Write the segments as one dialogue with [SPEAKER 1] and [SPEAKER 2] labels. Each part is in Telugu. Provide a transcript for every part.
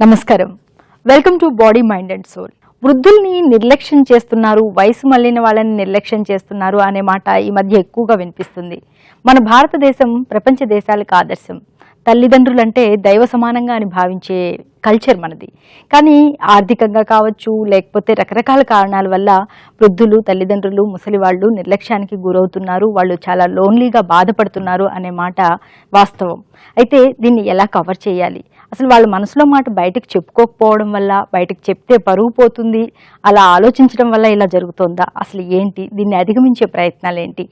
[SPEAKER 1] నమస్కారం. Welcome to body mind and soul. వృద్ధుల్ని నిర్లక్ష్యం చేస్తున్నారు, వయసు మళ్ళిన వాళ్ళని నిర్లక్ష్యం చేస్తున్నారు అనే మాట ఈ మధ్య ఎక్కువగా వినిపిస్తుంది. మన భారతదేశం ప్రపంచ దేశాలకు ఆదర్శం. తల్లిదండ్రులంటే దైవ సమానంగా అని భావించే కల్చర్ మనది. కానీ ఆర్థికంగా కావచ్చు, లేకపోతే రకరకాల కారణాల వల్ల వృద్ధులు, తల్లిదండ్రులు, ముసలి వాళ్ళు నిర్లక్ష్యానికి గురవుతున్నారు. వాళ్ళు చాలా లోన్లీగా బాధపడుతున్నారు అనే మాట వాస్తవం. అయితే దీన్ని ఎలా కవర్ చేయాలి? అసలు వాళ్ళ మనసులో మాట బయటకు చెప్పుకోకపోవడం వల్ల, బయటకు చెప్తే పరువు పోతుంది, అలా ఆలోచించడం వల్ల ఇలా జరుగుతోందా? అసలు ఏంటి? దీన్ని అధిగమించే ప్రయత్నాలు ఏంటి?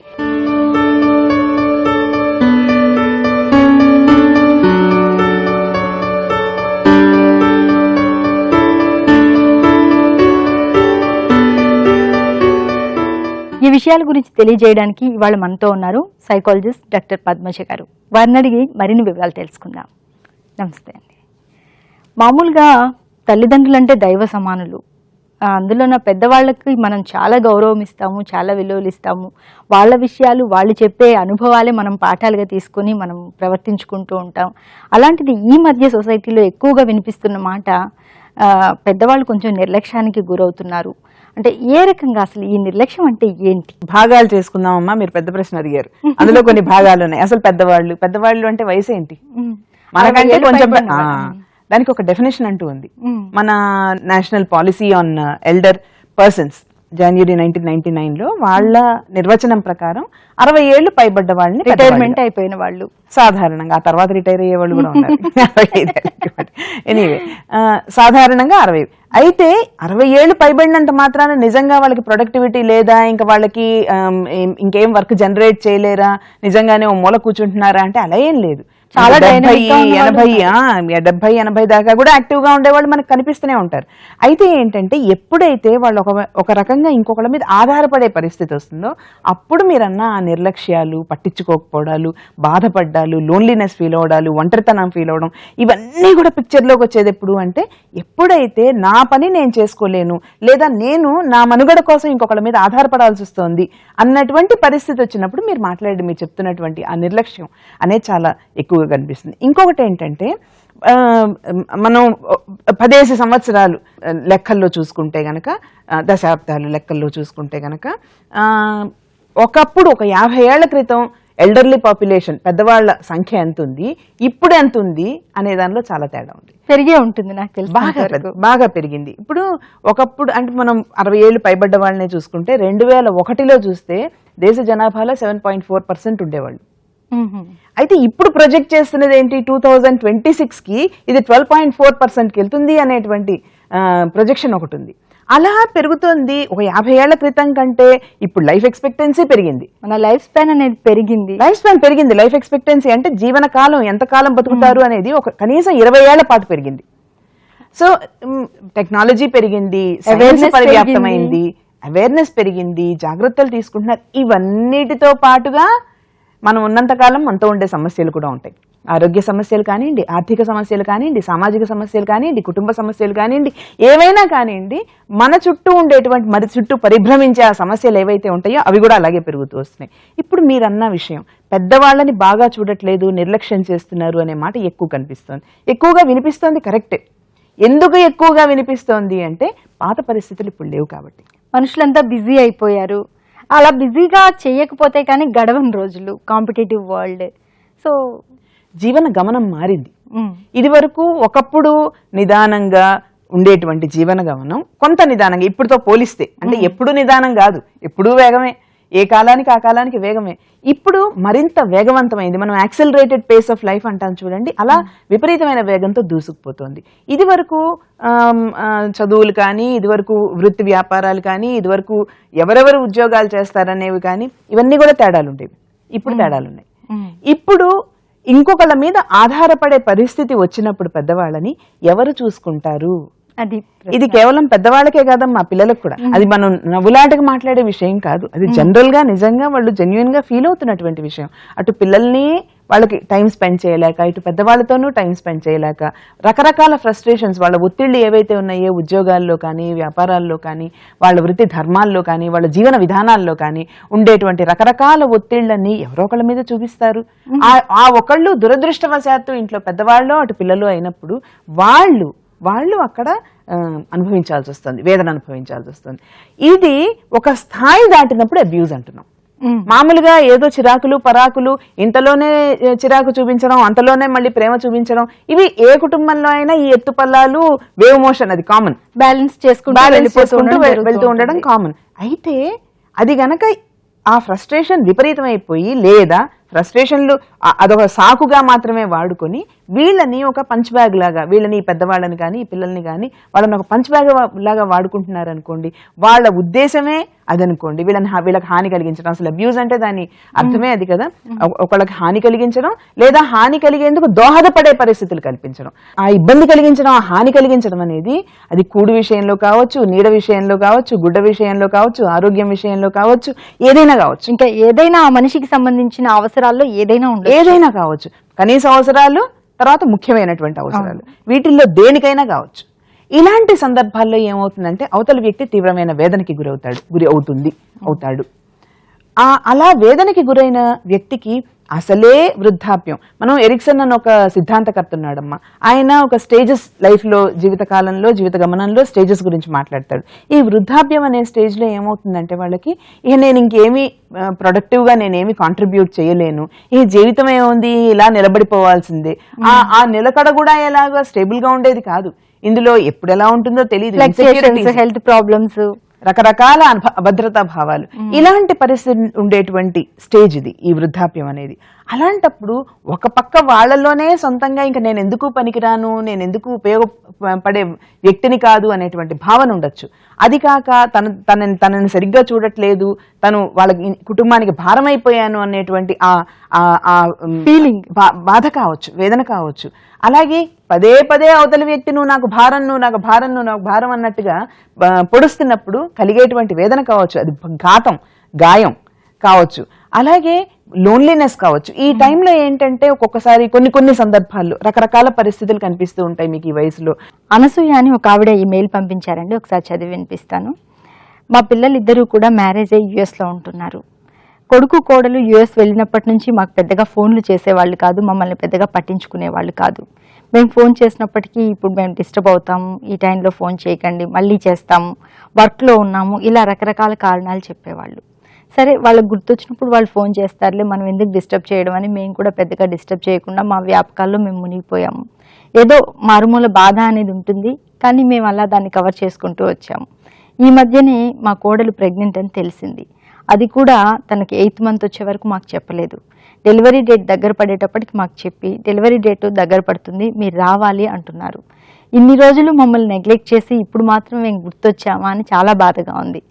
[SPEAKER 1] ఈ విషయాల గురించి తెలియజేయడానికి ఇవాళ మనతో ఉన్నారు సైకాలజిస్ట్ డాక్టర్ పద్మజ గారు. వారిని అడిగి మరిన్ని వివరాలు తెలుసుకుందాం. నమస్తే అండి. మామూలుగా తల్లిదండ్రులు అంటే దైవ సమానులు. అందులో నా పెద్దవాళ్ళకి మనం చాలా గౌరవం ఇస్తాము, చాలా విలువలు ఇస్తాము. వాళ్ళ విషయాలు, వాళ్ళు చెప్పే అనుభవాలే మనం పాఠాలుగా తీసుకొని మనం ప్రవర్తించుకుంటూ ఉంటాం. అలాంటిది ఈ మధ్య సొసైటీలో ఎక్కువగా వినిపిస్తున్న మాట, పెద్దవాళ్ళు కొంచెం నిర్లక్ష్యానికి గురవుతున్నారు. అంటే ఏ రకంగా అసలు ఈ నిర్లక్ష్యం అంటే ఏంటి?
[SPEAKER 2] భాగాలు చేసుకుందామమ్మా, మీరు పెద్ద ప్రశ్న అడిగారు. అందులో కొన్ని భాగాలు ఉన్నాయి. అసలు పెద్దవాళ్ళు అంటే వయసు ఏంటి? మనకంటే కొంచెం దానికి ఒక డెఫినేషన్ అంటూ ఉంది. మన national policy on elder persons జనవరి 1999 లో వాళ్ళ నిర్వచనం ప్రకారం 60 ఏళ్లు పైబడ్డ వాళ్ళని
[SPEAKER 1] రిటైర్మెంట్ అయిపోయిన వాళ్ళు
[SPEAKER 2] సాధారణంగా, ఆ తర్వాత రిటైర్ అయ్యే వాళ్ళు కూడా ఉన్నారు. ఎనీవే సాధారణంగా 60. అయితే 60 ఏళ్లు పైబడినంత మాత్రాన నిజంగా వాళ్ళకి ప్రొడక్టివిటీ లేదా, ఇంకా వాళ్ళకి ఇంకేం వర్క్ జనరేట్ చేయలేరా, నిజంగానే ఓ మూల కూర్చుంటున్నారా అంటే అలా ఏం లేదు. చాలా 70-80 దాకా కూడా యాక్టివ్ గా ఉండేవాళ్ళు మనకు కనిపిస్తూనే ఉంటారు. అయితే ఏంటంటే ఎప్పుడైతే వాళ్ళు ఒక రకంగా ఇంకొకళ్ళ మీద ఆధారపడే పరిస్థితి వస్తుందో అప్పుడు మీరన్న ఆ నిర్లక్ష్యాలు, పట్టించుకోకపోవడాలు, బాధపడ్డాలు, లోన్లీనెస్ ఫీల్ అవడాలు, ఒంటరితనం ఫీల్ అవడం, ఇవన్నీ కూడా పిక్చర్లోకి వచ్చేది ఎప్పుడు అంటే ఎప్పుడైతే నా పని నేను చేసుకోలేను, లేదా నేను నా మనుగడ కోసం ఇంకొకళ్ళ మీద ఆధారపడాల్సి వస్తుంది అన్నటువంటి పరిస్థితి వచ్చినప్పుడు మీరు చెప్తున్నటువంటి ఆ నిర్లక్ష్యం అనేది చాలా ఎక్కువ కనిపిస్తుంది. ఇంకొకటి ఏంటంటే మనం 10 సంవత్సరాలు లెక్కల్లో చూసుకుంటే గనక, దశాబ్దాలు లెక్కల్లో చూసుకుంటే గనక, ఒకప్పుడు ఒక 50 ఏళ్ల క్రితం ఎల్డర్లీ పాపులేషన్, పెద్దవాళ్ల సంఖ్య ఎంత ఉంది, ఇప్పుడు ఎంత ఉంది అనే దానిలో చాలా తేడా ఉంది.
[SPEAKER 1] పెరిగే ఉంటుంది నాకు తెలిసి,
[SPEAKER 2] బాగా పెరిగింది. ఇప్పుడు ఒకప్పుడు అంటే మనం 60 ఏళ్లు పైబడ్డ వాళ్ళనే చూసుకుంటే 2001లో చూస్తే దేశ జనాభాలో 7.4% ఉండేవాళ్ళు. అయితే ఇప్పుడు ప్రొజెక్ట్ చేస్తున్నది ఏంటి, 2026 కి ఇది 12.4%కి వెళ్తుంది అనేటువంటి ప్రొజెక్షన్ ఒకటి ఉంది. అలా పెరుగుతోంది. ఒక 50 ఏళ్ల క్రితం కంటే ఇప్పుడు లైఫ్ ఎక్స్పెక్టెన్సీ పెరిగింది.
[SPEAKER 1] మన లైఫ్ స్పాన్ అనేది పెరిగింది.
[SPEAKER 2] లైఫ్ ఎక్స్పెక్టెన్సీ అంటే జీవన కాలం, ఎంతకాలం బతుకుతారు అనేది ఒక కనీసం 20 ఏళ్ల పాటు పెరిగింది. సో టెక్నాలజీ పెరిగింది, సైన్స్ పరివ్యాప్తమైంది, అవేర్నెస్ పెరిగింది, జాగ్రత్తలు తీసుకుంటున్నారు. ఇవన్నిటితో పాటుగా మనం ఉన్నంతకాలం మనతో ఉండే సమస్యలు కూడా ఉంటాయి. ఆరోగ్య సమస్యలు కానివ్వండి, ఆర్థిక సమస్యలు కానివ్వండి, సామాజిక సమస్యలు కానివ్వండి, కుటుంబ సమస్యలు కానివ్వండి, ఏవైనా కానివ్వండి, మన చుట్టూ ఉండేటువంటి మరి చుట్టూ పరిభ్రమించే ఆ సమస్యలు ఏవైతే ఉంటాయో అవి కూడా అలాగే పెరుగుతూ వస్తున్నాయి. ఇప్పుడు మీరన్న విషయం, పెద్దవాళ్ళని బాగా చూడట్లేదు, నిర్లక్ష్యం చేస్తున్నారు అనే మాట ఎక్కువ కనిపిస్తోంది, ఎక్కువగా వినిపిస్తోంది. కరెక్టే. ఎందుకు ఎక్కువగా వినిపిస్తోంది అంటే పాత పరిస్థితులు ఇప్పుడు లేవు కాబట్టి.
[SPEAKER 1] మనుషులంతా బిజీ అయిపోయారు. అలా బిజీగా చేయకపోతే కానీ గడవని రోజులు, కాంపిటేటివ్ వరల్డ్. సో
[SPEAKER 2] జీవన గమనం మారింది. ఇది వరకు ఒకప్పుడు నిదానంగా ఉండేటువంటి జీవన గమనం కొంత నిదానంగా, ఇప్పుడుతో పోలిస్తే, అంటే ఎప్పుడు నిదానం కాదు, ఎప్పుడూ వేగమే, ఏ కాలానికి ఆ కాలానికి వేగమే. ఇప్పుడు మరింత వేగవంతమైంది. మనం యాక్సిలరేటెడ్ పేస్ ఆఫ్ లైఫ్ అంటాం చూడండి, అలా విపరీతమైన వేగంతో దూసుకుపోతుంది. ఇది వరకు చదువులు కానీ, ఇదివరకు వృత్తి వ్యాపారాలు కానీ, ఇదివరకు ఎవరెవరు ఉద్యోగాలు చేస్తారనేవి కానీ, ఇవన్నీ కూడా తేడాలు ఉండేవి. ఇప్పుడు తేడాలున్నాయి. ఇప్పుడు ఇంకొకళ్ళ మీద ఆధారపడే పరిస్థితి వచ్చినప్పుడు పెద్దవాళ్ళని ఎవరు చూసుకుంటారు? ఇది కేవలం పెద్దవాళ్ళకే కాదమ్మా, పిల్లలకు కూడా. అది మనం నవ్వులాటగా మాట్లాడే విషయం కాదు, అది జనరల్ గా నిజంగా వాళ్ళు జెన్యున్ గా ఫీల్ అవుతున్నటువంటి విషయం. అటు పిల్లల్ని వాళ్ళకి టైం స్పెండ్ చేయలేక, ఇటు పెద్దవాళ్ళతోనూ టైం స్పెండ్ చేయలేక, రకరకాల ఫ్రస్ట్రేషన్స్, వాళ్ళ ఒత్తిళ్లు ఏవైతే ఉన్నాయో ఉద్యోగాల్లో కానీ, వ్యాపారాల్లో కానీ, వాళ్ళ వృత్తి ధర్మాల్లో కానీ, వాళ్ళ జీవన విధానాల్లో కానీ ఉండేటువంటి రకరకాల ఒత్తిళ్లన్నీ ఎవరో ఒకళ్ళ మీద చూపిస్తారు. ఆ ఒకళ్ళు దురదృష్టవశాత్తు ఇంట్లో పెద్దవాళ్ళు అటు పిల్లలు అయినప్పుడు వాళ్ళు వాళ్ళు అక్కడ అనుభవించాల్సి వస్తుంది, వేదన అనుభవించాల్సి వస్తుంది. ఇది ఒక స్థాయి దాటినప్పుడు అబ్యూజ్ అంటున్నాం. మామూలుగా ఏదో చిరాకులు పరాకులు, ఇంతలోనే చిరాకు చూపించడం, అంతలోనే మళ్ళీ ప్రేమ చూపించడం, ఇవి ఏ కుటుంబంలో అయినా ఈ ఎత్తుపల్లాలు వేవ్ మోషన్, అది కామన్.
[SPEAKER 1] బ్యాలెన్స్ చేసుకుంటూ
[SPEAKER 2] వెళ్తూ ఉండడం కామన్. అయితే అది గనక ఆ ఫ్రస్ట్రేషన్ విపరీతమైపోయి, లేదా ఫ్రస్ట్రేషన్లు అదొక సాకుగా మాత్రమే వాడుకొని వీళ్ళని ఒక పంచ్ బ్యాగ్ లాగా, వీళ్ళని పెద్దవాళ్ళని కానీ ఈ పిల్లల్ని కానీ వాళ్ళని ఒక పంచ్ బ్యాగ్ లాగా వాడుకుంటున్నారు అనుకోండి, వాళ్ళ ఉద్దేశమే అదనుకోండి, వీళ్ళకి హాని కలిగించడం. అసలు అబ్యూజ్ అంటే దాని అర్థమే అది కదా, ఒకళ్ళకి హాని కలిగించడం లేదా హాని కలిగేందుకు దోహదపడే పరిస్థితులు కల్పించడం. ఆ ఇబ్బంది కలిగించడం, ఆ హాని కలిగించడం అనేది అది కూడు విషయంలో కావచ్చు, నీడ విషయంలో కావచ్చు, గుడ్డ విషయంలో కావచ్చు, ఆరోగ్యం విషయంలో కావచ్చు, ఏదైనా కావచ్చు.
[SPEAKER 1] ఇంకా ఏదైనా ఆ మనిషికి సంబంధించిన అవసరాల్లో
[SPEAKER 2] ఏదైనా కావచ్చు. కనీస అవసరాలు, తర్వాత ముఖ్యమైనటువంటి అవసరాలు, వీటిల్లో దేనికైనా కావచ్చు. ఇలాంటి సందర్భాల్లో ఏమవుతుందంటే అవతల వ్యక్తి తీవ్రమైన వేదనకి అవుతాడు. అలా వేదనకి గురైన వ్యక్తికి అసలే వృద్ధాప్యం. మనం ఎరిక్సన్ అని ఒక సిద్ధాంతకర్త ఉన్నాడమ్మా, ఆయన ఒక స్టేజెస్ లైఫ్లో, జీవిత గమనంలో స్టేజెస్ గురించి మాట్లాడతాడు. ఈ వృద్ధాప్యం అనే స్టేజ్లో ఏమవుతుందంటే వాళ్ళకి నేను ఇంకేమీ ప్రొడక్టివ్గా నేనేమి కాంట్రిబ్యూట్ చేయలేను, ఈ జీవితం ఏముంది ఇలా నిలబడిపోవాల్సిందే. ఆ నిలకడ కూడా ఎలాగా స్టేబుల్గా ఉండేది కాదు. ఇందులో ఎప్పుడు ఎలా ఉంటుందో తెలియదు,
[SPEAKER 1] హెల్త్ ప్రాబ్లమ్స్,
[SPEAKER 2] రకరకాల అభద్రతా భావాలు, ఇలాంటి పరిస్థితి ఉండేటువంటి స్టేజ్ ఇది ఈ వృద్ధాప్యం అనేది. అలాంటప్పుడు ఒక పక్క వాళ్ళలోనే సొంతంగా ఇంకా నేను ఎందుకు పనికిరాను, నేను ఎందుకు ఉపయోగపడే వ్యక్తిని కాదు అనేటువంటి భావన ఉండొచ్చు. అది కాక తనని సరిగ్గా చూడట్లేదు, తను వాళ్ళ కుటుంబానికి భారమైపోయాను అనేటువంటి ఆ ఫీలింగ్, బాధ కావచ్చు, వేదన కావచ్చు. అలాగే పదే పదే అవతలి వ్యక్తి నువ్వు నాకు భారం అన్నట్టుగా పొడుస్తున్నప్పుడు కలిగేటువంటి వేదన కావచ్చు, అది గాయం కావచ్చు. అలాగే లోన్లీనెస్ కావచ్చు. ఈ టైంలో ఏంటంటే ఒక్కొక్కసారి కొన్ని సందర్భాల్లో రకరకాల పరిస్థితులు కనిపిస్తూ ఉంటాయి మీకు ఈ వయసులో.
[SPEAKER 1] అనసూయ అని ఒక ఆవిడ ఈమెయిల్ పంపించారండి, ఒకసారి చదివి వినిపిస్తాను. మా పిల్లలిద్దరూ కూడా మ్యారేజ్ అయ్యి యుఎస్లో ఉంటున్నారు. కొడుకు కోడలు యుఎస్ వెళ్ళినప్పటి నుంచి మాకు పెద్దగా ఫోన్లు చేసేవాళ్ళు కాదు, మమ్మల్ని పెద్దగా పట్టించుకునేవాళ్ళు కాదు. మేము ఫోన్ చేసినప్పటికీ ఇప్పుడు మేము డిస్టర్బ్ అవుతాము, ఈ టైంలో ఫోన్ చేయకండి, మళ్ళీ చేస్తాము, వర్క్లో ఉన్నాము, ఇలా రకరకాల కారణాలు చెప్పేవాళ్ళు. సరే, వాళ్ళకి గుర్తొచ్చినప్పుడు వాళ్ళు ఫోన్ చేస్తారులే, మనం ఎందుకు డిస్టర్బ్ చేయడం అని మేము కూడా పెద్దగా డిస్టర్బ్ చేయకుండా మా వ్యాపకాల్లో మేము మునిగిపోయాము. ఏదో మారుమూల బాధ అనేది ఉంటుంది, కానీ మేము అలా దాన్ని కవర్ చేసుకుంటూ వచ్చాము. ఈ మధ్యనే మా కోడలు ప్రెగ్నెంట్ అని తెలిసింది. అది కూడా తనకి 8th month వచ్చే వరకు మాకు చెప్పలేదు. డెలివరీ డేట్ దగ్గర పడేటప్పటికి మాకు చెప్పి డెలివరీ డేట్ దగ్గర పడుతుంది, మీరు రావాలి అంటున్నారు. ఇన్ని రోజులు మమ్మల్ని నెగ్లెక్ట్ చేసి ఇప్పుడు మాత్రం మేము గుర్తొచ్చామా అని చాలా బాధగా ఉంది.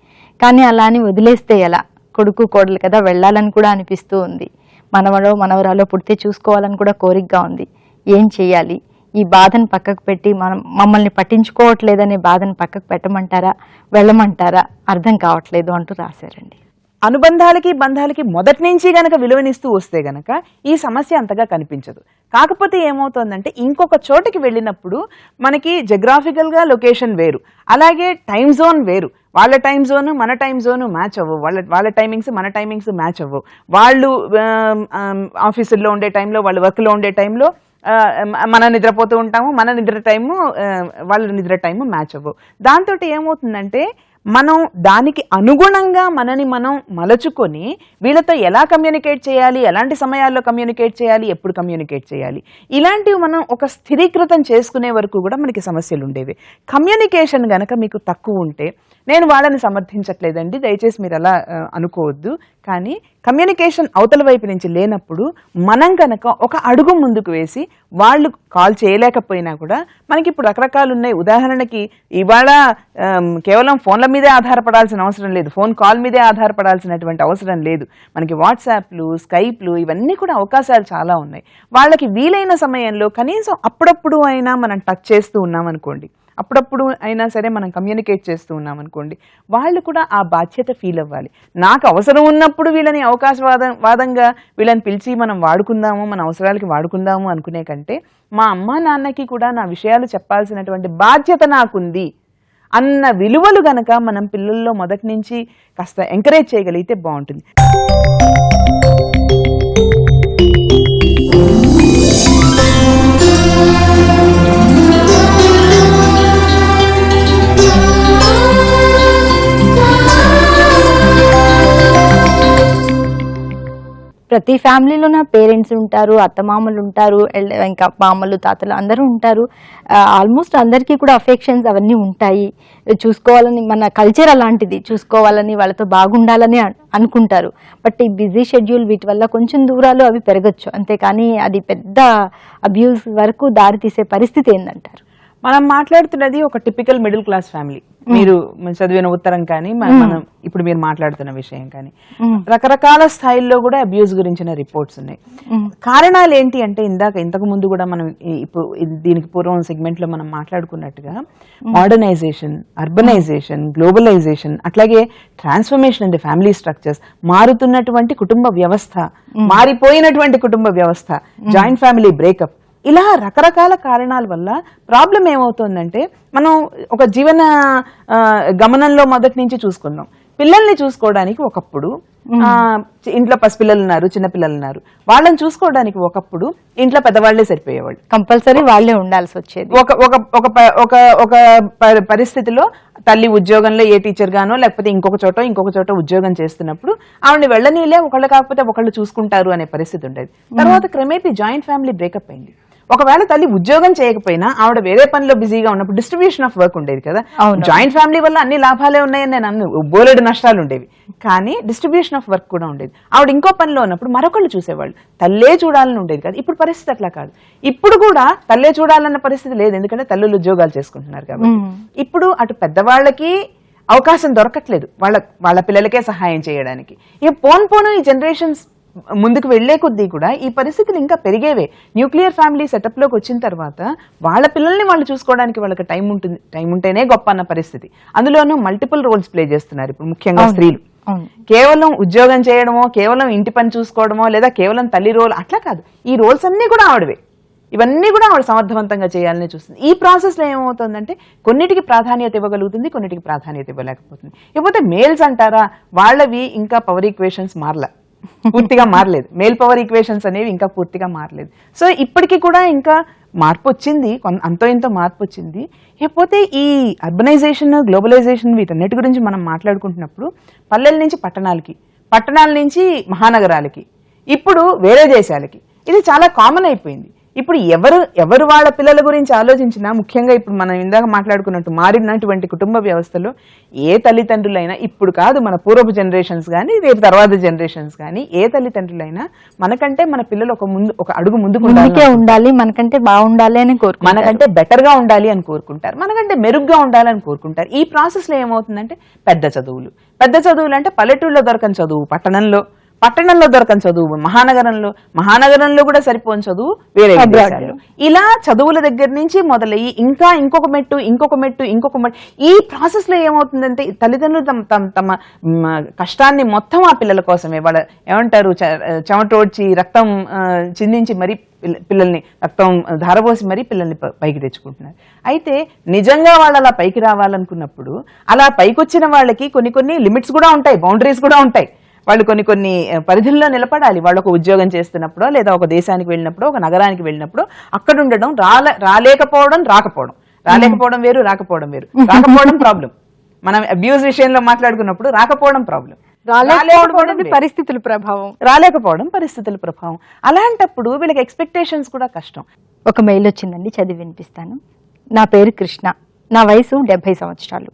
[SPEAKER 1] కానీ అలా అని వదిలేస్తే ఎలా, కొడుకు కోడలు కదా, వెళ్ళాలని కూడా అనిపిస్తూ ఉంది. మనవరాలో పుడితే చూసుకోవాలని కూడా కోరికగా ఉంది. ఏం చెయ్యాలి? ఈ బాధను పక్కకు పెట్టి మమ్మల్ని పట్టించుకోవట్లేదనే బాధను పక్కకు పెట్టమంటారా, వెళ్ళమంటారా అర్థం కావట్లేదు అంటూ రాశారండి.
[SPEAKER 2] అనుబంధాలకి బంధాలకి మొదటి నుంచి గనక విలువనిస్తూ వస్తే గనక ఈ సమస్య అంతగా కనిపించదు. కాకపోతే ఏమవుతోందంటే ఇంకొక చోటికి వెళ్ళినప్పుడు మనకి జగ్రాఫికల్గా లొకేషన్ వేరు, అలాగే టైం జోన్ వేరు. వాళ్ళ టైం జోన్ మన టైం జోన్ మ్యాచ్ అవ్వవు, వాళ్ళ టైమింగ్స్ మన టైమింగ్స్ మ్యాచ్ అవ్వవు. వాళ్ళు ఆఫీసుల్లో ఉండే టైంలో, వాళ్ళు వర్క్లో ఉండే టైంలో మనం నిద్రపోతూ ఉంటాము, మన నిద్ర టైము వాళ్ళ నిద్ర టైము మ్యాచ్ అవ్వవు. దాంతో ఏమవుతుందంటే మనం దానికి అనుగుణంగా మనని మనం మలచుకొని వీళ్ళతో ఎలా కమ్యూనికేట్ చేయాలి, ఎలాంటి సమయాల్లో కమ్యూనికేట్ చేయాలి, ఎప్పుడు కమ్యూనికేట్ చేయాలి, ఇలాంటివి మనం ఒక స్థిరీకృతం చేసుకునే వరకు కూడా మనకి సమస్యలు ఉండేవి. కమ్యూనికేషన్ గనక మీకు తక్కువ ఉంటే, నేను వాళ్ళని సమర్థించట్లేదండి, దయచేసి మీరు అలా అనుకోవద్దు, కానీ కమ్యూనికేషన్ అవతల వైపు నుంచి లేనప్పుడు మనం కనుక ఒక అడుగు ముందుకు వేసి, వాళ్ళు కాల్ చేయలేకపోయినా కూడా మనకి ఇప్పుడు రకరకాలు ఉన్నాయి. ఉదాహరణకి ఇవాళ కేవలం ఫోన్ల మీదే ఆధారపడాల్సిన అవసరం లేదు, ఫోన్ కాల్ మీదే ఆధారపడాల్సినటువంటి అవసరం లేదు. మనకి వాట్సాప్లు, స్కైప్లు, ఇవన్నీ కూడా అవకాశాలు చాలా ఉన్నాయి. వాళ్ళకి వీలైన సమయంలో కనీసం అప్పుడప్పుడు అయినా మనం టచ్ చేస్తూ ఉన్నాం అనుకోండి, అప్పుడప్పుడు అయినా సరే మనం కమ్యూనికేట్ చేస్తూ ఉన్నాం అనుకోండి, వాళ్ళు కూడా ఆ బాధ్యత ఫీల్ అవ్వాలి. నాకు అవసరం ఉన్నప్పుడు వీళ్ళని అవకాశవాదంగా వీళ్ళని పిలిచి మనం వాడుకుందాము, మన అవసరాలకి వాడుకుందాము అనుకునే కంటే, మా అమ్మ నాన్నకి కూడా నా విషయాలు చెప్పాల్సినటువంటి బాధ్యత నాకుంది అన్న విలువలు గనక మనం పిల్లల్లో మొదటి నుంచి కాస్త ఎంకరేజ్ చేయగలిగితే బాగుంటుంది.
[SPEAKER 1] ప్రతి ఫ్యామిలీలోన పేరెంట్స్ ఉంటారు, అత్తమామలు ఉంటారు, ఇంకా మామలు తాతలు అందరూ ఉంటారు. ఆల్మోస్ట్ అందరికీ కూడా అఫెక్షన్స్ అవన్నీ ఉంటాయి. చూసుకోవాలని మన కల్చర్ అలాంటిది, చూసుకోవాలని వాళ్ళతో బాగుండాలని అనుకుంటారు. బట్ ఈ బిజీ షెడ్యూల్ వీటి వల్ల కొంచెం దూరాలు అవి పెరగచ్చు, అంతేకాని అది పెద్ద అబ్యూస్ వరకు దారి తీసే పరిస్థితి ఏందంటారు?
[SPEAKER 2] మనం మాట్లాడుతున్నది ఒక టిపికల్ మిడిల్ క్లాస్ ఫ్యామిలీ. మీరు చదివిన ఉత్తరం కానీ మనం ఇప్పుడు మీరు మాట్లాడుతున్న విషయం కానీ రకరకాల స్థాయిల్లో కూడా అబ్యూస్ గురించిన రిపోర్ట్స్ ఉన్నాయి. కారణాలు ఏంటి అంటే ఇంతకు ముందు కూడా మనం ఇప్పుడు దీనికి పూర్వం సెగ్మెంట్ లో మనం మాట్లాడుకున్నట్టుగా మోడర్నైజేషన్, అర్బనైజేషన్, గ్లోబలైజేషన్, అట్లాగే transformation in the family structures, మారుతున్నటువంటి కుటుంబ వ్యవస్థ, మారిపోయినటువంటి కుటుంబ వ్యవస్థ, జాయింట్ ఫ్యామిలీ బ్రేకప్, ఇలా రకరకాల కారణాల వల్ల ప్రాబ్లం ఏమవుతుందంటే మనం ఒక జీవన గమనంలో మొదటి నుంచి చూసుకున్నాం. పిల్లల్ని చూసుకోవడానికి ఒకప్పుడు ఇంట్లో పసిపిల్లలు ఉన్నారు, చిన్నపిల్లలు ఉన్నారు, వాళ్ళని చూసుకోవడానికి ఒకప్పుడు ఇంట్లో పెద్దవాళ్లే సరిపోయేవాళ్ళు,
[SPEAKER 1] కంపల్సరీ వాళ్ళే ఉండాల్సి వచ్చేది.
[SPEAKER 2] ఒక పరిస్థితిలో తల్లి ఉద్యోగంలో ఏ టీచర్ గానో లేకపోతే ఇంకొక చోట ఉద్యోగం చేస్తున్నప్పుడు ఆవిడని వెళ్ళనీలే, ఒకళ్ళు కాకపోతే ఒకళ్ళు చూసుకుంటారు అనే పరిస్థితి ఉండేది. తర్వాత క్రమేపీ జాయింట్ ఫ్యామిలీ బ్రేకప్ అయింది. ఒకవేళ తల్లి ఉద్యోగం చేయకపోయినా ఆవిడ వేరే పనిలో బిజీగా ఉన్నప్పుడు డిస్ట్రిబ్యూషన్ ఆఫ్ వర్క్ ఉండేది కదా. జాయింట్ ఫ్యామిలీ వల్ల అన్ని లాభాలే ఉన్నాయని నేను బోలెడు నష్టాలు ఉండేవి, కానీ డిస్ట్రిబ్యూషన్ ఆఫ్ వర్క్ కూడా ఉండేది. ఆవిడ ఇంకో పనిలో ఉన్నప్పుడు మరొకళ్ళు చూసేవాళ్ళు, తల్లే చూడాలని ఉండేది కదా. ఇప్పుడు పరిస్థితి అట్లా కాదు. ఇప్పుడు కూడా తల్లే చూడాలన్న పరిస్థితి లేదు, ఎందుకంటే తల్లులు ఉద్యోగాలు చేసుకుంటున్నారు కాబట్టి. ఇప్పుడు అటు పెద్దవాళ్ళకి అవకాశం దొరకట్లేదు వాళ్ళ పిల్లలకే సహాయం చేయడానికి. ఇక పోను ఈ జనరేషన్స్ ముందుకు వెళ్లే కొద్దీ కూడా ఈ పరిస్థితులు ఇంకా పెరిగేవే. న్యూక్లియర్ ఫ్యామిలీ సెటప్ లోకి వచ్చిన తర్వాత వాళ్ళ పిల్లల్ని వాళ్ళు చూసుకోవడానికి వాళ్ళకి టైం ఉంటేనే గొప్ప అన్న పరిస్థితి. అందులోనూ మల్టిపుల్ రోల్స్ ప్లే చేస్తున్నారు ఇప్పుడు, ముఖ్యంగా స్త్రీలు. కేవలం ఉద్యోగం చేయడమో, కేవలం ఇంటి పని చూసుకోవడమో, లేదా కేవలం తల్లి రోల్ అట్లా కాదు, ఈ రోల్స్ అన్ని కూడా ఆవిడవే. ఇవన్నీ కూడా ఆవిడ సమర్థవంతంగా చేయాలని చూస్తుంది. ఈ ప్రాసెస్ లో ఏమవుతుందంటే కొన్నిటికి ప్రాధాన్యత ఇవ్వగలుగుతుంది, కొన్నిటికి ప్రాధాన్యత ఇవ్వలేకపోతుంది. ఇకపోతే మేల్స్ అంటారా, వాళ్ళవి ఇంకా పవర్ ఈక్వేషన్స్ పూర్తిగా మారలేదు. మేల్ పవర్ ఈక్వేషన్స్ అనేవి ఇంకా పూర్తిగా మారలేదు. సో ఇప్పటికీ కూడా ఇంకా మార్పు వచ్చింది, అంతో ఇంతో మార్పు వచ్చింది. లేకపోతే ఈ అర్బనైజేషన్, గ్లోబలైజేషన్ వీటన్నిటి గురించి మనం మాట్లాడుకుంటున్నప్పుడు పల్లెల నుంచి పట్టణాలకి, పట్టణాల నుంచి మహానగరాలకి, ఇప్పుడు వేరే దేశాలకి ఇది చాలా కామన్ అయిపోయింది. ఇప్పుడు ఎవరు వాళ్ళ పిల్లల గురించి ఆలోచించినా, ముఖ్యంగా ఇప్పుడు మనం ఇందాక మాట్లాడుకున్నట్టు మారినటువంటి కుటుంబ వ్యవస్థలో ఏ తల్లిదండ్రులైనా, ఇప్పుడు కాదు మన పూర్వపు జనరేషన్స్ కానీ రేపు తర్వాత జనరేషన్స్ కానీ, ఏ తల్లిదండ్రులైనా మనకంటే మన పిల్లలు ఒక అడుగు ముందుకు
[SPEAKER 1] ఉండాలి, మనకంటే బాగుండాలి అని కోరుకుంటారు,
[SPEAKER 2] మనకంటే బెటర్ గా ఉండాలి అని కోరుకుంటారు, మనకంటే మెరుగ్గా ఉండాలని కోరుకుంటారు. ఈ ప్రాసెస్ లో ఏమవుతుందంటే పెద్ద చదువులు అంటే పల్లెటూళ్ళలో దొరకని చదువు పట్టణంలో దొరకని చదువు మహానగరంలో కూడా సరిపోని చదువు వేరే దేశాల్లో, ఇలా చదువుల దగ్గర నుంచి మొదలయ్యి ఇంకా ఇంకొక మెట్టు. ఈ ప్రాసెస్ లో ఏమవుతుందంటే తల్లిదండ్రులు తమ కష్టాన్ని మొత్తం ఆ పిల్లల కోసమే, వాళ్ళ ఏమంటారు చెమటోడ్చి రక్తం చిందించి మరి పిల్లల్ని రక్తం ధారపోసి మరీ పిల్లల్ని పైకి తెచ్చుకుంటున్నారు. అయితే నిజంగా వాళ్ళు అలా పైకి రావాలనుకున్నప్పుడు అలా పైకొచ్చిన వాళ్ళకి కొన్ని లిమిట్స్ కూడా ఉంటాయి, బౌండరీస్ కూడా ఉంటాయి. వాళ్ళు కొన్ని పరిధుల్లో నిలబడాలి. వాళ్ళు ఒక ఉద్యోగం చేస్తున్నప్పుడో, లేదా ఒక దేశానికి వెళ్ళినప్పుడు, ఒక నగరానికి వెళ్ళినప్పుడు అక్కడ ఉండడం, రాలేకపోవడం వేరు, రాకపోవడం ప్రాబ్లం. మనం అబ్యూస్ విషయంలో మాట్లాడుకున్నప్పుడు రాకపోవడం ప్రాబ్లం,
[SPEAKER 1] రాలేకపోవడం
[SPEAKER 2] పరిస్థితుల ప్రభావం. అలాంటప్పుడు వీళ్ళకి ఎక్స్పెక్టేషన్స్ కూడా కష్టం.
[SPEAKER 1] ఒక మెయిల్ వచ్చిందండి, చదివి వినిపిస్తాను. నా పేరు కృష్ణ, నా వయసు 70 సంవత్సరాలు,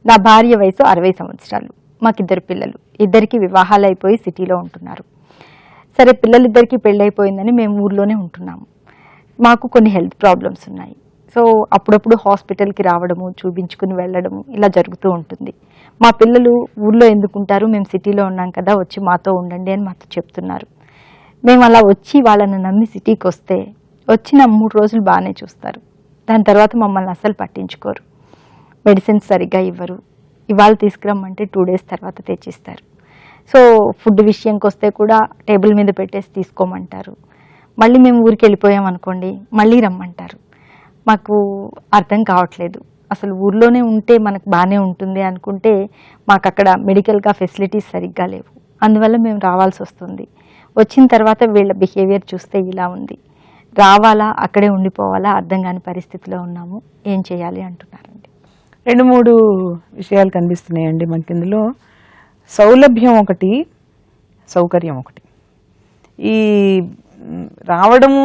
[SPEAKER 1] నా భార్య వయసు 60 సంవత్సరాలు. మాకిద్దరు పిల్లలు, ఇద్దరికి వివాహాలు అయిపోయి సిటీలో ఉంటున్నారు. సరే, పిల్లలిద్దరికి పెళ్ళైపోయిందని మేము ఊర్లోనే ఉంటున్నాము. మాకు కొన్ని హెల్త్ ప్రాబ్లమ్స్ ఉన్నాయి. సో అప్పుడప్పుడు హాస్పిటల్కి రావడము, చూపించుకుని వెళ్ళడము ఇలా జరుగుతూ ఉంటుంది. మా పిల్లలు ఊర్లో ఎందుకుంటారు, మేము సిటీలో ఉన్నాం కదా, వచ్చి మాతో ఉండండి అని మాతో చెప్తున్నారు. మేము అలా వచ్చి వాళ్ళని నమ్మి సిటీకి వస్తే వచ్చిన 3 రోజులు బాగానే చూస్తారు, దాని తర్వాత మమ్మల్ని అస్సలు పట్టించుకోరు. మెడిసిన్స్ సరిగ్గా ఇవ్వరు, ఇవాళ తీసుకురమ్మంటే 2 days తర్వాత తెచ్చిస్తారు. సో ఫుడ్ విషయంకి వస్తే కూడా టేబుల్ మీద పెట్టేసి తీసుకోమంటారు. మళ్ళీ మేము ఊరికి వెళ్ళిపోయాం అనుకోండి, మళ్ళీ రమ్మంటారు. మాకు అర్థం కావట్లేదు, అసలు ఊర్లోనే ఉంటే మనకు బాగానే ఉంటుంది అనుకుంటే మాకు అక్కడ మెడికల్గా ఫెసిలిటీస్ సరిగ్గా లేవు, అందువల్ల మేము రావాల్సి వస్తుంది. వచ్చిన తర్వాత వీళ్ళ బిహేవియర్ చూస్తే ఇలా ఉంది, రావాలా అక్కడే ఉండిపోవాలా అర్థం కాని పరిస్థితిలో ఉన్నాము, ఏం చేయాలి అంటున్నారండి.
[SPEAKER 2] 2-3 విషయాలు కనిపిస్తున్నాయండి మనకి ఇందులో. సౌలభ్యం ఒకటి, సౌకర్యం ఒకటి. ఈ రావడము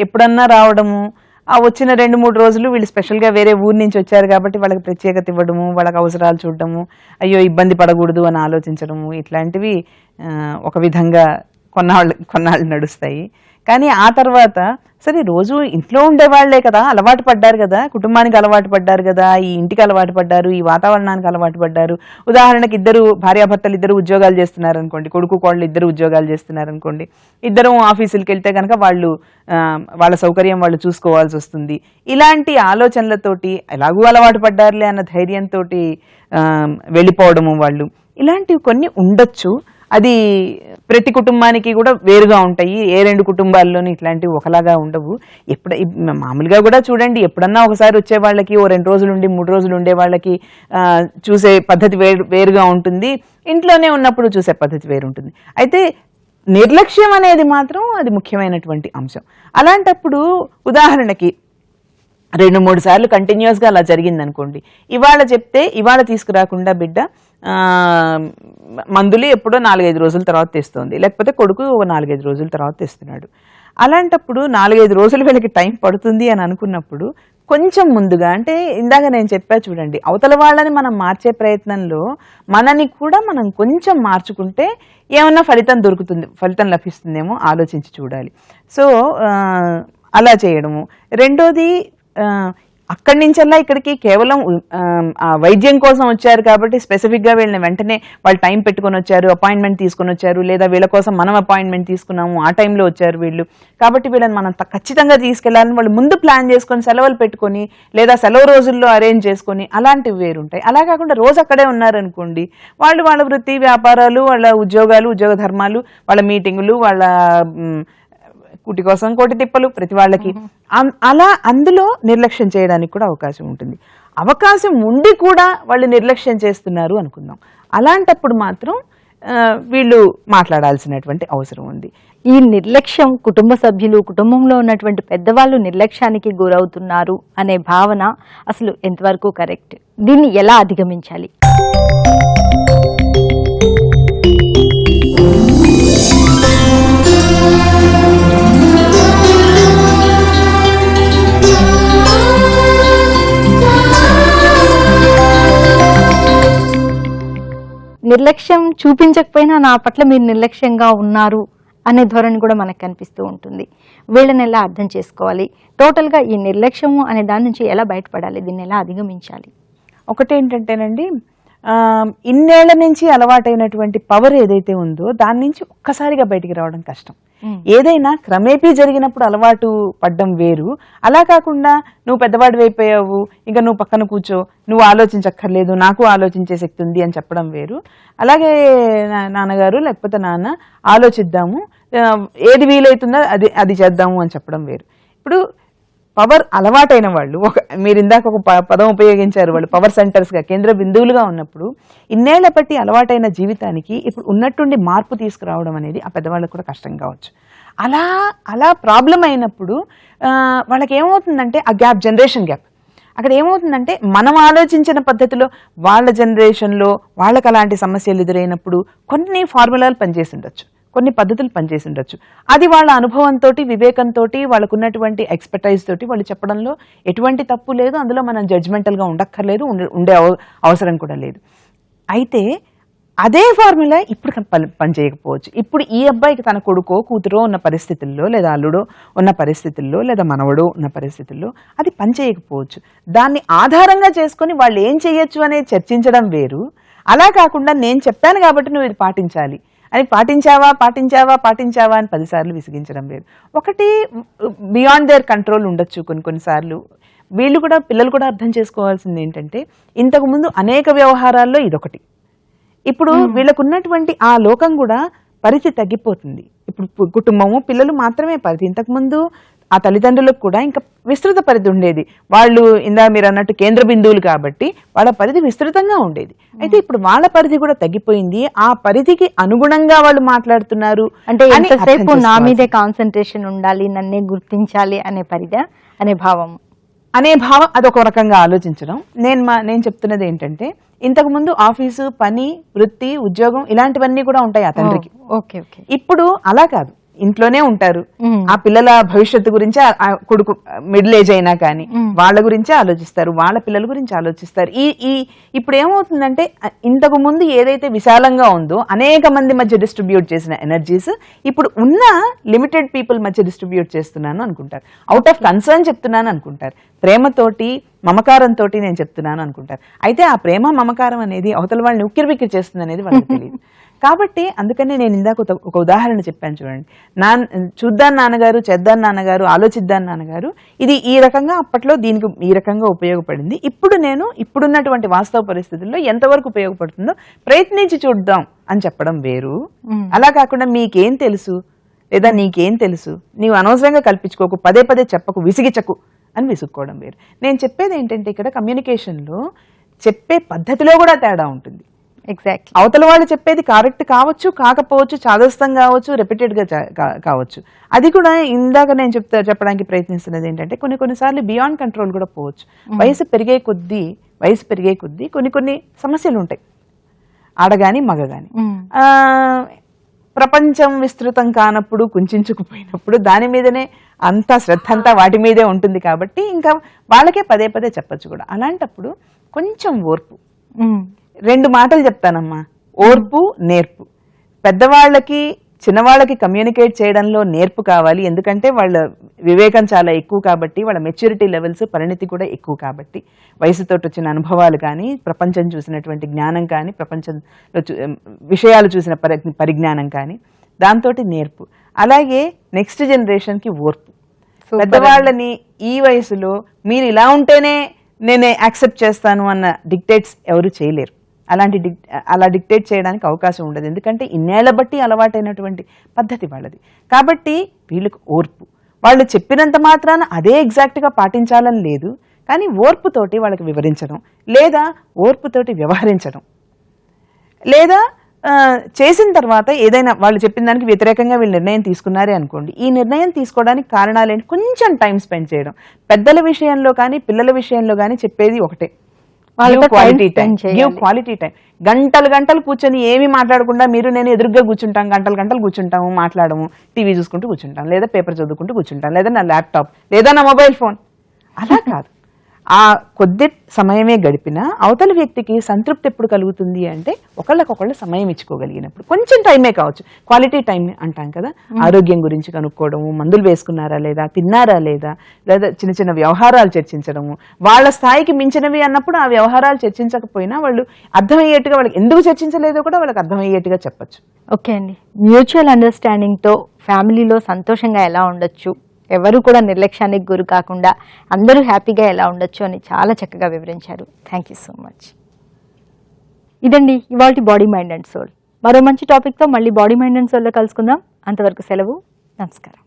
[SPEAKER 2] ఎప్పుడన్నా రావడము, ఆ వచ్చిన 2-3 రోజులు వీళ్ళు స్పెషల్గా వేరే ఊరు నుంచి వచ్చారు కాబట్టి వాళ్ళకి ప్రత్యేకత ఇవ్వడము, వాళ్ళకి అవసరాలు చూడడము, అయ్యో ఇబ్బంది పడకూడదు అని ఆలోచించడము, ఇట్లాంటివి ఒక విధంగా కొన్నాళ్ళు నడుస్తాయి. కానీ ఆ తర్వాత సరే రోజు ఇంట్లో ఉండేవాళ్లే కదా, అలవాటు పడ్డారు కదా, కుటుంబానికి అలవాటు పడ్డారు కదా, ఈ ఇంటికి అలవాటు పడ్డారు, ఈ వాతావరణానికి అలవాటు పడ్డారు. ఉదాహరణకి భార్యాభర్తలు ఇద్దరు ఉద్యోగాలు చేస్తున్నారు అనుకోండి, కొడుకు కోడలు ఇద్దరు ఉద్యోగాలు చేస్తున్నారు అనుకోండి, ఇద్దరం ఆఫీసులకు వెళ్తే కనుక వాళ్ళ సౌకర్యం వాళ్ళు చూసుకోవాల్సి వస్తుంది. ఇలాంటి ఆలోచనలతోటి ఎలాగూ అలవాటు పడ్డారులే అన్న ధైర్యంతో వెళ్ళిపోవడము వాళ్ళు, ఇలాంటివి కొన్ని ఉండొచ్చు. అది ప్రతి కుటుంబానికి కూడా వేరుగా ఉంటాయి. ఏ 2 కుటుంబాల్లోని ఇట్లాంటివి ఒకలాగా ఉండవు. మామూలుగా కూడా చూడండి, ఎప్పుడన్నా ఒకసారి వచ్చే వాళ్ళకి 2 రోజులు ఉండి 3 రోజులు ఉండే వాళ్ళకి చూసే పద్ధతి వేరుగా ఉంటుంది, ఇంట్లోనే ఉన్నప్పుడు చూసే పద్ధతి వేరు ఉంటుంది. అయితే నిర్లక్ష్యం అనేది మాత్రం అది ముఖ్యమైనటువంటి అంశం. అలాంటప్పుడు ఉదాహరణకి 2-3 సార్లు కంటిన్యూస్గా అలా జరిగింది అనుకోండి, ఇవాళ చెప్తే ఇవాళ తీసుకురాకుండా బిడ్డ మందులు ఎప్పుడో 4-5 రోజుల తర్వాత తెస్తుంది, లేకపోతే కొడుకు 4-5 రోజుల తర్వాత తెస్తున్నాడు. అలాంటప్పుడు 4-5 రోజులు వీళ్ళకి టైం పడుతుంది అని అనుకున్నప్పుడు కొంచెం ముందుగా, అంటే ఇందాక నేను చెప్పా చూడండి, అవతల వాళ్ళని మనం మార్చే ప్రయత్నంలో మనని కూడా మనం కొంచెం మార్చుకుంటే ఏమన్నా ఫలితం లభిస్తుందేమో ఆలోచించి చూడాలి. సో అలా చేయడము. రెండోది, అక్కడి నుంచల్లా ఇక్కడికి కేవలం వైద్యం కోసం వచ్చారు కాబట్టి స్పెసిఫిక్గా వీళ్ళని వెంటనే వాళ్ళు టైం పెట్టుకొని వచ్చారు, అపాయింట్మెంట్ తీసుకొని వచ్చారు, లేదా వీళ్ళ కోసం మనం అపాయింట్మెంట్ తీసుకున్నాము, ఆ టైంలో వచ్చారు వీళ్ళు కాబట్టి వీళ్ళని మనం ఖచ్చితంగా తీసుకెళ్లాలని వాళ్ళు ముందు ప్లాన్ చేసుకొని సెలవులు పెట్టుకొని, లేదా సెలవు రోజుల్లో అరేంజ్ చేసుకొని, అలాంటివి వేరుంటాయి. అలా కాకుండా రోజు అక్కడే ఉన్నారనుకోండి, వాళ్ళ వృత్తి వ్యాపారాలు, వాళ్ళ ఉద్యోగాలు, ఉద్యోగ ధర్మాలు, వాళ్ళ మీటింగులు, వాళ్ళ కూటి కోసం కోటి తిప్పలు ప్రతి వాళ్ళకి, అలా అందులో నిర్లక్ష్యం చేయడానికి కూడా అవకాశం ఉంటుంది. అవకాశం ఉండి కూడా వాళ్ళు నిర్లక్ష్యం చేస్తున్నారు అనుకుందాం, అలాంటప్పుడు మాత్రం వీళ్ళు మాట్లాడాల్సినటువంటి అవసరం ఉంది.
[SPEAKER 1] ఈ నిర్లక్ష్యం కుటుంబంలో ఉన్నటువంటి పెద్దవాళ్ళు నిర్లక్ష్యానికి గురవుతున్నారు అనే భావన అసలు ఎంతవరకు కరెక్ట్? దీన్ని ఎలా అధిగమించాలి? నిర్లక్ష్యం చూపించకపోయినా నా పట్ల మీరు నిర్లక్ష్యంగా ఉన్నారు అనే ధోరణి కూడా మనకు కనిపిస్తూ ఉంటుంది. వీళ్ళని ఎలా అర్థం చేసుకోవాలి? టోటల్గా ఈ నిర్లక్ష్యము అనే దాని నుంచి ఎలా బయటపడాలి? దీన్ని ఎలా అధిగమించాలి?
[SPEAKER 2] ఒకటేంటంటేనండి, ఇన్నేళ్ల నుంచి అలవాటైనటువంటి పవర్ ఏదైతే ఉందో దాని నుంచి ఒక్కసారిగా బయటికి రావడం కష్టం. ఏదైనా క్రమేపీ జరిగినప్పుడు అలవాటు పడ్డం వేరు. అలా కాకుండా నువ్వు పెద్దవాడు అయిపోయావు, ఇంకా నువ్వు పక్కన కూర్చో, నువ్వు ఆలోచించక్కర్లేదు, నాకు ఆలోచించే శక్తి ఉంది అని చెప్పడం వేరు. అలాగే నాన్నగారు లేకపోతే నాన్న ఆలోచిద్దాము, ఏది వీలైతుందో అది చేద్దాము అని చెప్పడం వేరు. ఇప్పుడు పవర్ అలవాటైన వాళ్ళు, మీరు ఇందాక ఒక పదం ఉపయోగించారు, వాళ్ళు పవర్ సెంటర్స్గా, కేంద్ర బిందువులుగా ఉన్నప్పుడు ఇన్నేళ్ల బట్టి అలవాటైన జీవితానికి ఇప్పుడు ఉన్నట్టుండి మార్పు తీసుకురావడం అనేది ఆ పెద్దవాళ్ళకు కూడా కష్టం కావచ్చు. అలా ప్రాబ్లం అయినప్పుడు వాళ్ళకి ఏమవుతుందంటే ఆ జనరేషన్ గ్యాప్, అక్కడ ఏమవుతుందంటే మనం ఆలోచించిన పద్ధతిలో వాళ్ళ జనరేషన్లో వాళ్ళకి అలాంటి సమస్యలు ఎదురైనప్పుడు కొన్ని ఫార్ములాలు పనిచేసి ఉండొచ్చు, కొన్ని పద్ధతులు పనిచేసి ఉండొచ్చు. అది వాళ్ళ అనుభవంతో, వివేకంతో, వాళ్ళకున్నటువంటి ఎక్స్పర్టైజ్ తోటి వాళ్ళు చెప్పడంలో ఎటువంటి తప్పు లేదు. అందులో మనం జడ్జ్మెంటల్గా ఉండక్కర్లేదు, ఉండే అవసరం కూడా లేదు. అయితే అదే ఫార్ములా ఇప్పుడు పనిచేయకపోవచ్చు. ఇప్పుడు ఈ అబ్బాయికి తన కొడుకో కూతురో ఉన్న పరిస్థితుల్లో, లేదా అల్లుడో ఉన్న పరిస్థితుల్లో, లేదా మనవడో ఉన్న పరిస్థితుల్లో అది పనిచేయకపోవచ్చు. దాన్ని ఆధారంగా చేసుకొని వాళ్ళు ఏం చేయొచ్చు అనేది చర్చించడం వేరు. అలా కాకుండా నేను చెప్పాను కాబట్టి నువ్వు ఇది పాటించాలి అని పాటించావా అని 10 సార్లు విసిగించడం వేరు. ఒకటి బియాండ్ దేర్ కంట్రోల్ ఉండొచ్చు కొన్నిసార్లు. పిల్లలు కూడా అర్థం చేసుకోవాల్సింది ఏంటంటే, ఇంతకుముందు అనేక వ్యవహారాల్లో ఇదొకటి. ఇప్పుడు వీళ్ళకున్నటువంటి ఆ లోకం కూడా పరిధి తగ్గిపోతుంది. ఇప్పుడు కుటుంబము, పిల్లలు మాత్రమే పరిధి. ఇంతకుముందు ఆ తల్లిదండ్రులకు కూడా ఇంకా విస్తృత పరిధి ఉండేది. వాళ్ళు ఇందా మీరు అన్నట్టు కేంద్ర బిందువులు కాబట్టి వాళ్ళ పరిధి విస్తృతంగా ఉండేది. అయితే ఇప్పుడు వాళ్ళ పరిధి కూడా తగ్గిపోయింది. ఆ పరిధికి అనుగుణంగా వాళ్ళు మాట్లాడుతున్నారు.
[SPEAKER 1] అంటే ఎంతసేపు నా మీదే కాన్సన్ట్రేషన్ ఉండాలి, నన్నే గుర్తించాలి అనే భావం
[SPEAKER 2] అదొక రకంగా ఆలోచించడం. నేను చెప్తున్నది ఏంటంటే, ఇంతకు ముందు ఆఫీసు, పని, వృత్తి, ఉద్యోగం ఇలాంటివన్నీ కూడా ఉంటాయి ఆ తండ్రికి. ఇప్పుడు అలా కాదు. ఇంట్లోనే ఉంటారు. ఆ పిల్లల భవిష్యత్తు గురించి ఆ కొడుకు మిడిల్ ఏజ్ అయినా కానీ వాళ్ళ గురించే ఆలోచిస్తారు, వాళ్ళ పిల్లల గురించి ఆలోచిస్తారు. ఇప్పుడు ఏమవుతుందంటే ఇంతకు ముందు ఏదైతే విశాలంగా ఉందో అనేక మంది మధ్య డిస్ట్రిబ్యూట్ చేసిన ఎనర్జీస్ ఇప్పుడు ఉన్న లిమిటెడ్ పీపుల్ మధ్య డిస్ట్రిబ్యూట్ చేస్తున్నాను అనుకుంటారు. అవుట్ ఆఫ్ కన్సర్న్ చెప్తున్నాను అనుకుంటారు, ప్రేమతోటి మమకారంతో నేను చెప్తున్నాను అనుకుంటారు. అయితే ఆ ప్రేమ మమకారం అనేది అవతల వాళ్ళని ఉక్కిరిబిక్కిరి చేస్తుంది అనేది వాళ్ళకి తెలియదు. కాబట్టి అందుకనే నేను ఇందాక ఒక ఉదాహరణ చెప్పాను చూడండి, చూద్దాను నాన్నగారు, చేద్దాను నాన్నగారు, ఆలోచిద్దాను నాన్నగారు, ఇది ఈ రకంగా అప్పట్లో దీనికి ఈ రకంగా ఉపయోగపడింది. ఇప్పుడు నేను ఇప్పుడున్నటువంటి వాస్తవ పరిస్థితుల్లో ఎంతవరకు ఉపయోగపడుతుందో ప్రయత్నించి చూద్దాం అని చెప్పడం వేరు. అలా కాకుండా మీకేం తెలుసు లేదా నీకేం తెలుసు, నీవు అనవసరంగా కల్పించుకోకు, పదే పదే చెప్పకు, విసిగిచకు అని విసుక్కోవడం వేరు. నేను చెప్పేది ఏంటంటే ఇక్కడ కమ్యూనికేషన్లో చెప్పే పద్ధతిలో కూడా తేడా ఉంటుంది.
[SPEAKER 1] ఎగ్జాక్ట్,
[SPEAKER 2] అవతల వాళ్ళు చెప్పేది కరెక్ట్ కావచ్చు, కాకపోవచ్చు, చాదస్తం కావచ్చు, రిపీటెడ్ గా కావచ్చు. అది కూడా ఇందాక నేను చెప్పడానికి ప్రయత్నిస్తున్నది ఏంటంటే కొన్నిసార్లు బియాండ్ కంట్రోల్ కూడా పోవచ్చు. వయసు పెరిగే కొద్దీ కొన్ని సమస్యలు ఉంటాయి, ఆడగాని మగగాని. ప్రపంచం విస్తృతం కానప్పుడు, కుంచుకుపోయినప్పుడు దాని మీదనే అంతా శ్రద్ధ అంతా వాటి మీదే ఉంటుంది. కాబట్టి ఇంకా వాళ్ళకే పదే పదే చెప్పచ్చు కూడా. అలాంటప్పుడు కొంచెం ఓర్పు. 2 మాటలు చెప్తానమ్మా, ఓర్పు, నేర్పు. పెద్దవాళ్ళకి చిన్నవాళ్ళకి కమ్యూనికేట్ చేయడంలో నేర్పు కావాలి, ఎందుకంటే వాళ్ళ వివేకం చాలా ఎక్కువ కాబట్టి, వాళ్ళ మెచ్యూరిటీ లెవెల్స్, పరిణితి కూడా ఎక్కువ కాబట్టి, వయసుతో వచ్చిన అనుభవాలు కానీ, ప్రపంచం చూసినటువంటి జ్ఞానం కానీ, ప్రపంచంలో విషయాలు చూసిన పరిజ్ఞానం కానీ, దాంతో నేర్పు. అలాగే నెక్స్ట్ జనరేషన్కి ఓర్పు. పెద్దవాళ్ళని ఈ వయసులో మీరు ఇలా ఉంటేనే నేనే యాక్సెప్ట్ చేస్తాను అన్న డిక్టేట్స్ ఎవరు చేయలేరు. అలా డిక్టేట్ చేయడానికి అవకాశం ఉండదు, ఎందుకంటే ఇన్నేళ్ల బట్టి అలవాటైనటువంటి పద్ధతి వాళ్ళది. కాబట్టి వీళ్ళకి ఓర్పు. వాళ్ళు చెప్పినంత మాత్రాన అదే ఎగ్జాక్ట్గా పాటించాలని లేదు, కానీ ఓర్పుతోటి వాళ్ళకి వివరించడం, లేదా ఓర్పుతోటి వ్యవహరించడం, లేదా చేసిన తర్వాత ఏదైనా వాళ్ళు చెప్పిన దానికి వ్యతిరేకంగా వీళ్ళు నిర్ణయం తీసుకున్నారే అనుకోండి, ఈ నిర్ణయం తీసుకోవడానికి కారణాలేంటి కొంచెం టైం స్పెండ్ చేయడం. పెద్దల విషయంలో కానీ పిల్లల విషయంలో కానీ చెప్పేది ఒకటే, క్వాలిటీ టైం. గంటలు కూర్చొని ఏమి మాట్లాడకుండా మీరు నేను ఎదురుగా కూర్చుంటాం, గంటలు కూర్చుంటాము, మాట్లాడము, టీవీ చూసుకుంటూ కూర్చుంటాం, లేదా పేపర్ చదువుకుంటూ కూర్చుంటాం, లేదా నా ల్యాప్టాప్, లేదా నా మొబైల్ ఫోన్. అలా కాదు. ఆ కొద్ది సమయమే గడిపినా అవతల వ్యక్తికి సంతృప్తి ఎప్పుడు కలుగుతుంది అంటే ఒకళ్ళకొకళ్ళు సమయం ఇచ్చుకోగలిగినప్పుడు. కొంచెం టైమే కావచ్చు, క్వాలిటీ టైం అంటాం కదా. ఆరోగ్యం గురించి కనుక్కోవడము, మందులు వేసుకున్నారా లేదా, తిన్నారా లేదా, లేదా చిన్న వ్యవహారాలు చర్చించడము. వాళ్ళ స్థాయికి మించినవి అన్నప్పుడు ఆ వ్యవహారాలు చర్చించకపోయినా వాళ్ళు అర్థమయ్యేట్టుగా, వాళ్ళకి ఎందుకు చర్చించలేదో కూడా వాళ్ళకి అర్థమయ్యేట్టుగా చెప్పచ్చు.
[SPEAKER 1] ఓకే అండి, మ్యూచువల్ అండర్స్టాండింగ్తో ఫ్యామిలీలో సంతోషంగా ఎలా ఉండొచ్చు, ఎవరు కూడా నిర్లక్ష్యానికి గురి కాకుండా అందరూ హ్యాపీగా ఎలా ఉండొచ్చు అని చాలా చక్కగా వివరించారు. Thank you so much. ఇదండి ఇవాల్టి బాడీ మైండ్ అండ్ సోల్. మరో మంచి టాపిక్తో మళ్ళీ బాడీ మైండ్ అండ్ సోల్లో కలుసుకుందాం. అంతవరకు సెలవు, నమస్కారం.